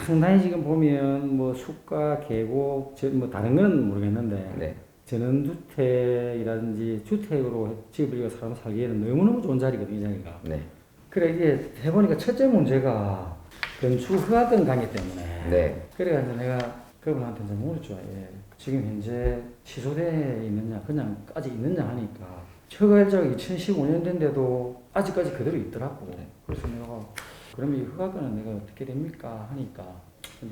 상당히 지금 보면 뭐 숲과 계곡, 뭐 다른 건 모르겠는데 네. 전원주택이라든지 주택으로 집을 사람 살기에는 너무너무 좋은 자리거든요, 이 자리가. 네. 그래 이게 해보니까 첫째 문제가 건축 허가권 관계 때문에. 네. 그래가지고 내가 그분한테 이제 물었죠. 예. 지금 현재 취소돼 있느냐, 그냥 아직 있느냐 하니까 허가일자가 2015년 된데도 아직까지 그대로 있더라고. 네. 그래서 내가 그럼 이 허가권은 내가 어떻게 됩니까 하니까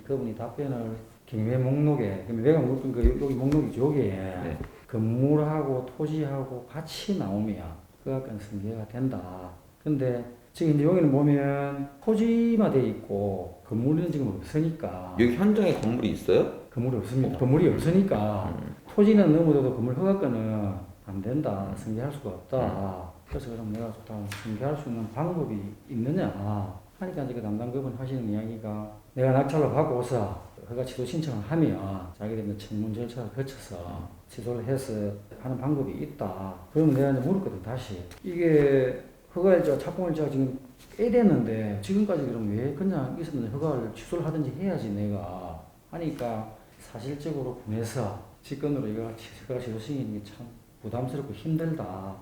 그분이 답변을 경매 목록에, 내가 묻은 그 여기 목록이죠. 여기에 네. 건물하고 토지하고 같이 나오면 허가권 승계가 된다. 근데 지금 이제 여기는 보면 토지만 돼 있고 건물은 지금 없으니까. 여기 현장에 건물이 있어요? 건물이 없습니다. 건물이 없으니까 토지는 넘어도 건물 허가권은 안 된다. 승계할 수가 없다. 그래서 그럼 내가 좋다. 승계할 수 있는 방법이 있느냐 하니까 이제 그 담당 그분 하시는 이야기가 내가 낙찰로 받고서 허가 취소 신청을 하면 자기들 청문 절차를 거쳐서 취소를 해서 하는 방법이 있다. 그러면 내가 이제 물었거든. 다시 이게 허가일자, 착공일자가 지금 꽤 됐는데 지금까지 그럼 왜 그냥 있었는데 허가를 취소를 하든지 해야지 내가 하니까 사실적으로 분해서 직권으로 이거 허가 취소 시키는 게 참 부담스럽고 힘들다.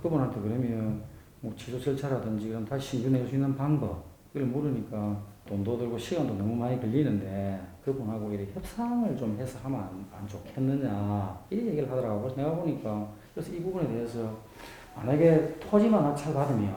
그분한테 그러면 뭐 취소 절차라든지 그럼 다시 신규 낼 수 있는 방법 그걸 물으니까 돈도 들고 시간도 너무 많이 걸리는데 그분하고 이렇게 협상을 좀 해서 하면 안 좋겠느냐 이런 얘기를 하더라고요. 그래서 내가 보니까 그래서 이 부분에 대해서 만약에 토지만 낙찰 받으면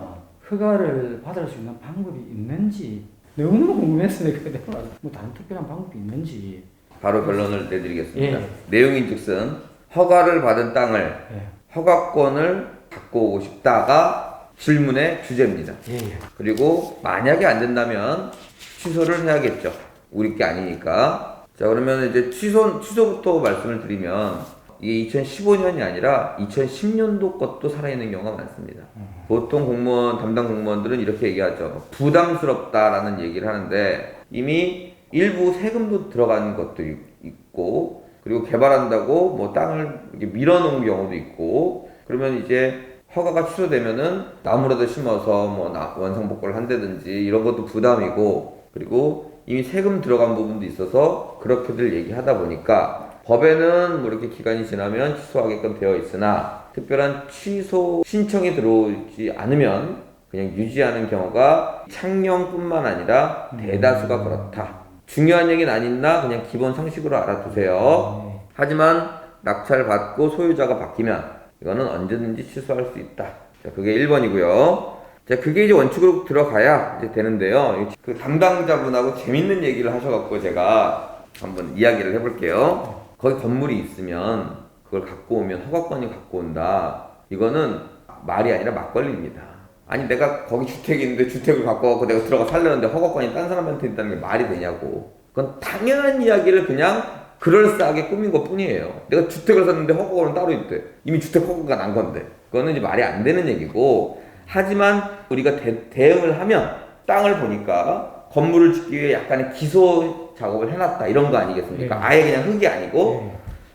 허가를 받을 수 있는 방법이 있는지 너무너무 궁금했으니까 내가 뭐 다른 특별한 방법이 있는지 바로 결론을 내드리겠습니다. 예. 내용인즉슨 허가를 받은 땅을 예. 허가권을 갖고 오고 싶다가 질문의 주제입니다. 예. 그리고 만약에 안 된다면 취소를 해야겠죠. 우리 게 아니니까. 자, 그러면 이제 취소부터 말씀을 드리면 이게 2015년이 아니라 2010년도 것도 살아있는 경우가 많습니다. 보통 공무원, 담당 공무원들은 이렇게 얘기하죠. 부담스럽다라는 얘기를 하는데 이미 일부 세금도 들어간 것도 있고 그리고 개발한다고 뭐 땅을 이렇게 밀어놓은 경우도 있고 그러면 이제 허가가 취소되면은 나무라도 심어서 뭐 원상복구를 한다든지 이런 것도 부담이고 그리고 이미 세금 들어간 부분도 있어서 그렇게들 얘기하다 보니까 법에는 뭐 이렇게 기간이 지나면 취소하게끔 되어 있으나 특별한 취소 신청이 들어오지 않으면 그냥 유지하는 경우가 창령뿐만 아니라 대다수가 그렇다. 중요한 얘기는 아니나 그냥 기본 상식으로 알아두세요. 하지만 낙찰 받고 소유자가 바뀌면 이거는 언제든지 취소할 수 있다. 자, 그게 1번이고요. 자, 그게 이제 원칙으로 들어가야 이제 되는데요. 그 담당자분하고 재밌는 얘기를 하셔갖고 제가 한번 이야기를 해볼게요. 거기 건물이 있으면 그걸 갖고 오면 허가권이 갖고 온다. 이거는 말이 아니라 막걸리입니다. 아니 내가 거기 주택이 있는데 주택을 갖고 와서 내가 들어가 살려는데 허가권이 딴 사람한테 있다는 게 말이 되냐고. 그건 당연한 이야기를 그냥 그럴싸하게 꾸민 것 뿐이에요. 내가 주택을 샀는데 허가권은 따로 있대. 이미 주택 허가가 난 건데. 그거는 이제 말이 안 되는 얘기고 하지만 우리가 대응을 하면 땅을 보니까 건물을 짓기 위해 약간의 기소 작업을 해놨다 이런 거 아니겠습니까? 아예 그냥 흙이 아니고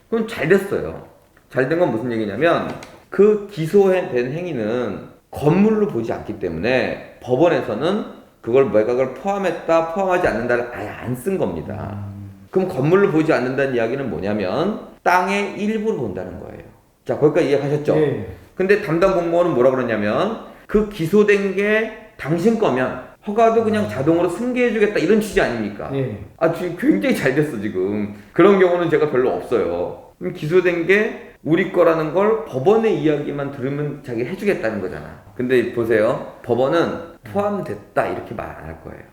그럼 잘 됐어요. 잘 된 건 무슨 얘기냐면 그 기소된 행위는 건물로 보지 않기 때문에 법원에서는 그걸 매각을 포함했다 포함하지 않는다를 아예 안 쓴 겁니다. 그럼 건물로 보지 않는다는 이야기는 뭐냐면 땅의 일부를 본다는 거예요. 자, 거기까지 이해하셨죠? 근데 담당 공무원은 뭐라 그러냐면 그 기소된 게 당신 거면 허가도 그냥 자동으로 승계해주겠다 이런 취지 아닙니까? 아, 지금 굉장히 잘 됐어 지금. 그런 경우는 제가 별로 없어요. 그럼 기소된 게 우리 거라는 걸 법원의 이야기만 들으면 자기 해주겠다는 거잖아. 근데 보세요. 법원은 포함됐다 이렇게 말 안 할 거예요.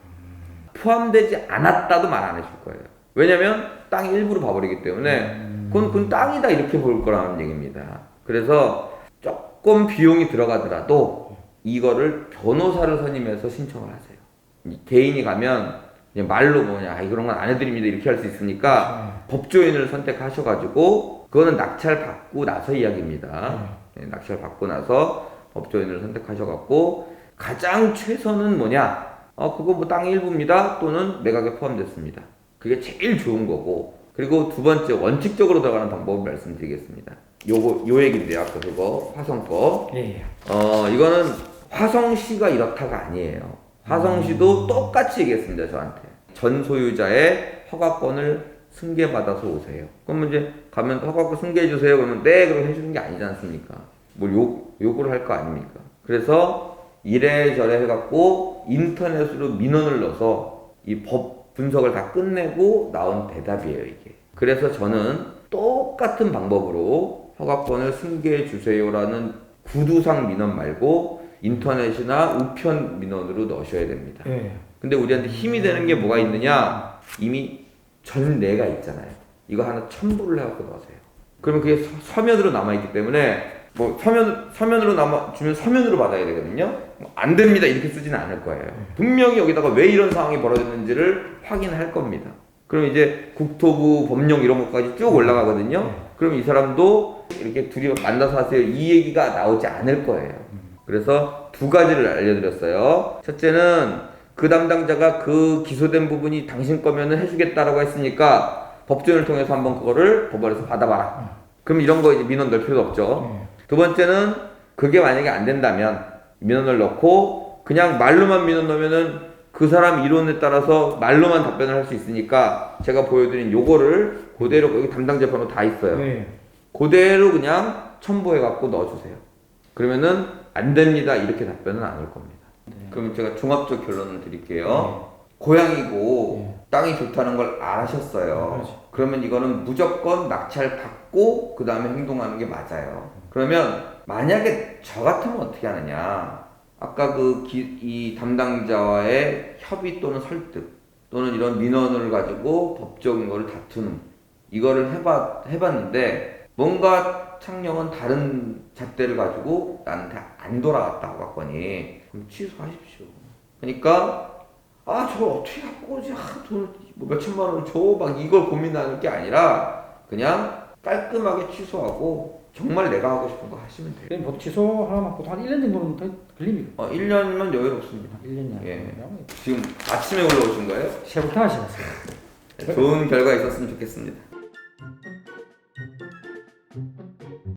포함되지 않았다도 말 안 해줄 거예요. 왜냐면 땅이 일부로 봐버리기 때문에 그건 땅이다 이렇게 볼 거라는 얘기입니다. 그래서 조금 비용이 들어가더라도 이거를 변호사를 선임해서 신청을 하세요. 개인이 가면 말로 뭐냐 그런 건 안 해드립니다 이렇게 할 수 있으니까 법조인을 선택하셔가지고 그거는 낙찰 받고 나서 이야기입니다. 낙찰 받고 나서 법조인을 선택하셔갖고 가장 최선은 뭐냐 그거 뭐 땅의 일부입니다 또는 매각에 포함됐습니다. 그게 제일 좋은 거고 그리고 두 번째 원칙적으로 들어가는 방법을 말씀드리겠습니다. 요 얘기인데요. 아까 그거 화성 거 이거는 화성시가 이렇다가 아니에요. 화성시도 똑같이 얘기했습니다. 저한테 전 소유자의 허가권을 승계받아서 오세요. 그러면 이제 가면 허가권 승계해 주세요. 그러면 네, 그럼 해주는 게 아니지 않습니까? 뭘 요구를 할 거 아닙니까? 그래서 이래저래 해갖고 인터넷으로 민원을 넣어서 이 법 분석을 다 끝내고 나온 대답이에요, 이게. 그래서 저는 똑같은 방법으로 허가권을 승계해 주세요라는 구두상 민원 말고 인터넷이나 우편 민원으로 넣으셔야 됩니다. 예. 근데 우리한테 힘이 되는 게 뭐가 있느냐? 이미 전례가 있잖아요. 이거 하나 첨부를 해갖고 넣으세요. 그러면 그게 서면으로 남아있기 때문에 뭐 서면으로 남아주면 서면으로 받아야 되거든요. 안 됩니다 이렇게 쓰지는 않을 거예요. 분명히 여기다가 왜 이런 상황이 벌어졌는지를 확인할 겁니다. 그럼 이제 국토부 법령 이런 것까지 쭉 올라가거든요. 그럼 이 사람도 이렇게 둘이 만나서 하세요 이 얘기가 나오지 않을 거예요. 그래서 두 가지를 알려드렸어요. 첫째는 그 담당자가 그 기소된 부분이 당신 거면은 해주겠다라고 했으니까 법조인을 통해서 한번 그거를 법원에서 받아봐라. 그럼 이런 거 이제 민원 넣을 필요도 없죠. 두 번째는 그게 만약에 안 된다면 민원을 넣고 그냥 말로만 민원 넣으면은 그 사람 이론에 따라서 말로만 답변을 할 수 있으니까 제가 보여드린 요거를 그대로 여기 담당자 번호 다 있어요. 네. 그대로 그냥 첨부해갖고 넣어주세요. 그러면은 안 됩니다 이렇게 답변은 안 올 겁니다. 그러면 제가 종합적 결론을 드릴게요. 고향이고 땅이 좋다는 걸 아셨어요. 그러면 이거는 무조건 낙찰 받고 그 다음에 행동하는 게 맞아요. 그러면 만약에 저 같으면 어떻게 하느냐? 아까 이 담당자와의 협의 또는 설득 또는 이런 민원을 가지고 법적인 거를 다투는 이거를 해봤는데 뭔가 창령은 다른 잣대를 가지고 나한테 안 돌아왔다 허가권이. 그럼 취소하십시오. 그러니까 저걸 어떻게 갖고 오지? 돈을 뭐 몇천만 원을 줘? 막 이걸 고민하는 게 아니라 그냥 깔끔하게 취소하고 정말 내가 하고 싶은 거 하시면 돼요. 그럼 보통 취소하면 보통 한 1년 정도는 더 걸립니까? 1년이면 여유롭습니다. 1년이야. 예. 지금 아침에 올라오신 거예요? 새벽 5시 갔어요. 좋은 결과 있었으면 좋겠습니다.